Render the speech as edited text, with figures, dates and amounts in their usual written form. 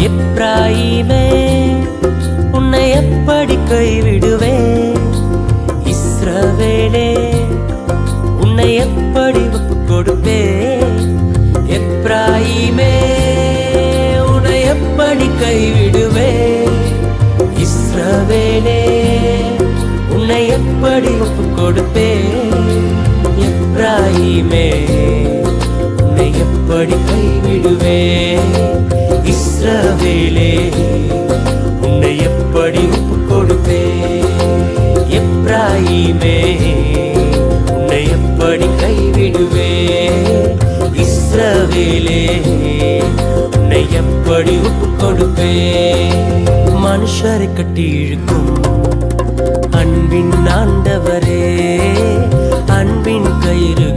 எப்ராயிமே உன்னை எப்படி கைவிடுவேன்? இஸ்ரவேலே உன்னை எப்படி ஒப்புக் கொடுப்பேன்? எப்ராயிமே உன்னை எப்படி கைவிடுவேன்? இஸ்ரவேலே உன்னை எப்படி ஒப்புக் கொடுப்பேன்? எப்ராயிமே உன்னை எப்படி கைவிடுவேன்? இஸ்ரவேலே உன்னை எப்படி ஒப்புக் கொடுப்பேன்? எப்ராயிமே உன்னை எப்படி கைவிடுவேன்? இஸ்ரவேலே உன்னை எப்படி ஒப்புக் கொடுப்பேன்? மனுஷரை கட்டி இழுக்கும் அன்பின் ஆண்டவரே, அன்பின் கயிறு